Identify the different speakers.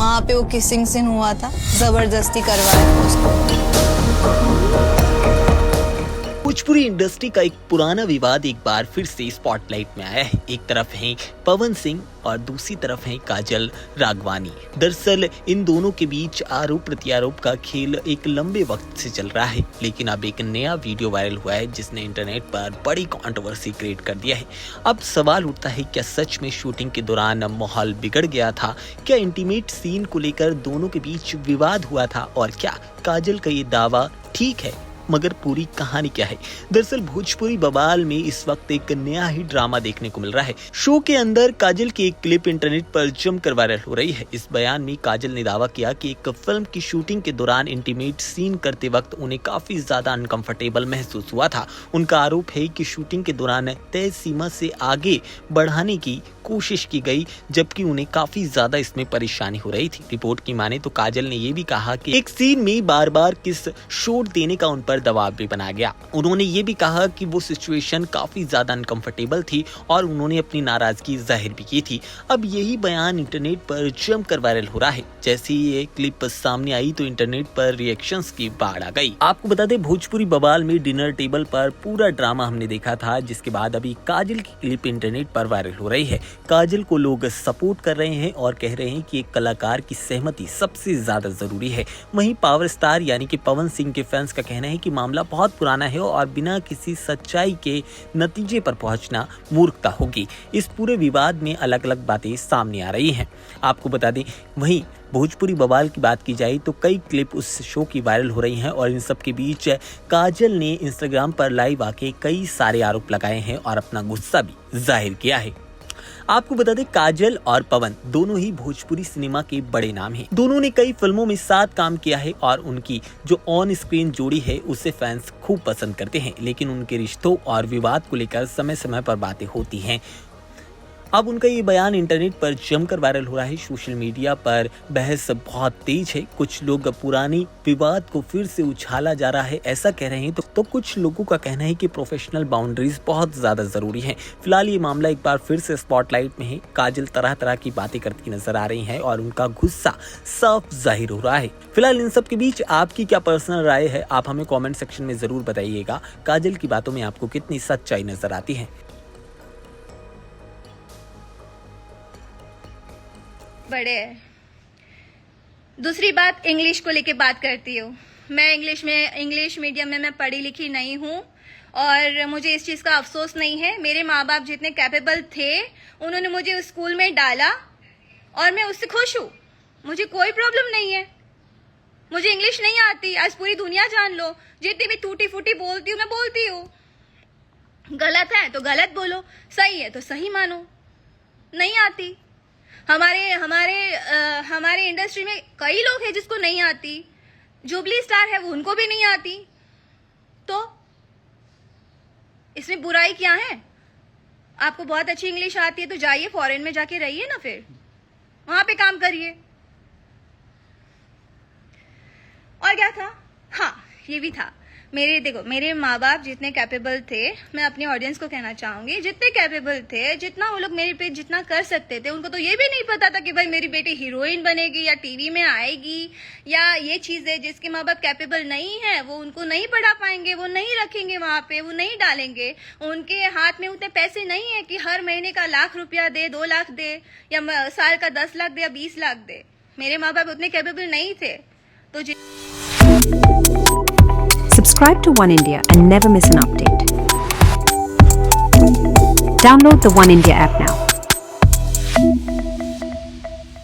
Speaker 1: वहाँ पे वो किसिंग सीन हुआ था, जबरदस्ती करवाया उसको।
Speaker 2: भोजपुरी इंडस्ट्री का एक पुराना विवाद एक बार फिर से स्पॉटलाइट में आया है। एक तरफ हैं पवन सिंह और दूसरी तरफ हैं काजल राघवानी। दरअसल इन दोनों के बीच आरोप प्रत्यारोप का खेल एक लंबे वक्त से चल रहा है, लेकिन अब एक नया वीडियो वायरल हुआ है जिसने इंटरनेट पर बड़ी कंट्रोवर्सी क्रिएट कर दिया है। अब सवाल उठता है, क्या सच में शूटिंग के दौरान माहौल बिगड़ गया था? क्या इंटीमेट सीन को लेकर दोनों के बीच विवाद हुआ था? और क्या काजल का ये दावा ठीक है? मगर पूरी कहानी क्या है? दरअसल भोजपुरी बवाल में इस वक्त एक नया ही ड्रामा देखने को मिल रहा है। शो के अंदर काजल की एक क्लिप इंटरनेट पर जमकर वायरल हो रही है। इस बयान में काजल ने दावा किया कि एक फिल्म की शूटिंग के दौरान इंटीमेट सीन करते वक्त उन्हें काफी ज्यादा अनकंफर्टेबल महसूस हुआ था। उनका आरोप है कि शूटिंग के दौरान तय सीमा से आगे बढ़ाने की कोशिश की गई, जबकि उन्हें काफी ज्यादा इसमें परेशानी हो रही थी। रिपोर्ट की माने तो काजल ने यह भी कहा कि एक सीन में बार बार किस शॉट देने का उन पर दबाव भी बना गया। उन्होंने ये भी कहा कि वो सिचुएशन काफी ज्यादा अनकंफर्टेबल थी और उन्होंने अपनी नाराजगी जाहिर भी की थी। अब यही बयान इंटरनेट पर जमकर वायरल हो रहा है। जैसे ही ये क्लिप सामने आई तो इंटरनेट पर रिएक्शंस की बाढ़ आ गई। आपको बता दें, भोजपुरी बवाल में डिनर टेबल पर पूरा ड्रामा हमने देखा था, जिसके बाद अभी काजल की क्लिप इंटरनेट पर वायरल हो रही है। काजल को लोग सपोर्ट कर रहे हैं और कह रहे हैं कि एक कलाकार की सहमति सबसे ज्यादा जरूरी है। वहीं पावर स्टार यानी कि पवन सिंह के फैंस का कहना है कि मामला बहुत पुराना है और बिना किसी सच्चाई के नतीजे पर पहुंचना मूर्खता होगी। इस पूरे विवाद में अलग अलग बातें सामने आ रही हैं। आपको बता दें, वहीं भोजपुरी बवाल की बात की जाए तो कई क्लिप उस शो की वायरल हो रही हैं और इन सब के बीच काजल ने इंस्टाग्राम पर लाइव आके कई सारे आरोप लगाए हैं और अपना गुस्सा भी जाहिर किया है। आपको बता दें, काजल और पवन दोनों ही भोजपुरी सिनेमा के बड़े नाम हैं। दोनों ने कई फिल्मों में साथ काम किया है और उनकी जो ऑन स्क्रीन जोड़ी है उसे फैंस खूब पसंद करते हैं। लेकिन उनके रिश्तों और विवाद को लेकर समय समय पर बातें होती हैं। अब उनका ये बयान इंटरनेट पर जमकर वायरल हो रहा है। सोशल मीडिया पर बहस बहुत तेज है। कुछ लोग पुरानी विवाद को फिर से उछाला जा रहा है ऐसा कह रहे हैं, तो कुछ लोगों का कहना है कि प्रोफेशनल बाउंड्रीज बहुत ज्यादा जरूरी हैं। फिलहाल ये मामला एक बार फिर से स्पॉटलाइट में है। काजल तरह तरह की बातें करती नजर आ रही हैं और उनका गुस्सा साफ जाहिर हो रहा है। फिलहाल इन सब के बीच आपकी क्या पर्सनल राय है, आप हमें कॉमेंट सेक्शन में जरूर बताइएगा। काजल की बातों में आपको कितनी सच्चाई नजर आती है?
Speaker 3: बड़े है। दूसरी बात, इंग्लिश को लेके बात करती हूँ। मैं इंग्लिश मीडियम में मैं पढ़ी लिखी नहीं हूँ और मुझे इस चीज़ का अफसोस नहीं है। मेरे माँ बाप जितने कैपेबल थे उन्होंने मुझे उस स्कूल में डाला और मैं उससे खुश हूँ। मुझे कोई प्रॉब्लम नहीं है। मुझे इंग्लिश नहीं आती, आज पूरी दुनिया जान लो। जितनी भी टूटी फूटी बोलती हूँ मैं बोलती हूँ। गलत है तो गलत बोलो, सही है तो सही मानो। नहीं आती। हमारे इंडस्ट्री में कई लोग हैं जिसको नहीं आती। जुबली स्टार है, वो उनको भी नहीं आती। तो इसमें बुराई क्या है? आपको बहुत अच्छी इंग्लिश आती है तो जाइए फॉरेन में जाके रहिए ना, फिर वहां पे काम करिए। और क्या था? हाँ, ये भी था। मेरे माँ बाप जितने कैपेबल थे, मैं अपने ऑडियंस को कहना चाहूंगी, जितने कैपेबल थे, जितना वो लोग मेरे पे जितना कर सकते थे, उनको तो ये भी नहीं पता था कि भाई मेरी बेटी हीरोइन बनेगी या टीवी में आएगी, या ये चीज है जिसके माँ बाप कैपेबल नहीं है वो उनको नहीं पढ़ा पाएंगे, वो नहीं रखेंगे वहां पे, वो नहीं डालेंगे। उनके हाथ में उतने पैसे नहीं है कि हर महीने का 1 लाख रुपया दे, 2 लाख दे, या साल का 10 लाख दे या 20 लाख दे। मेरे माँ बाप उतने कैपेबल नहीं थे। तो
Speaker 4: Subscribe to One India and never miss an update. Download the One India app now.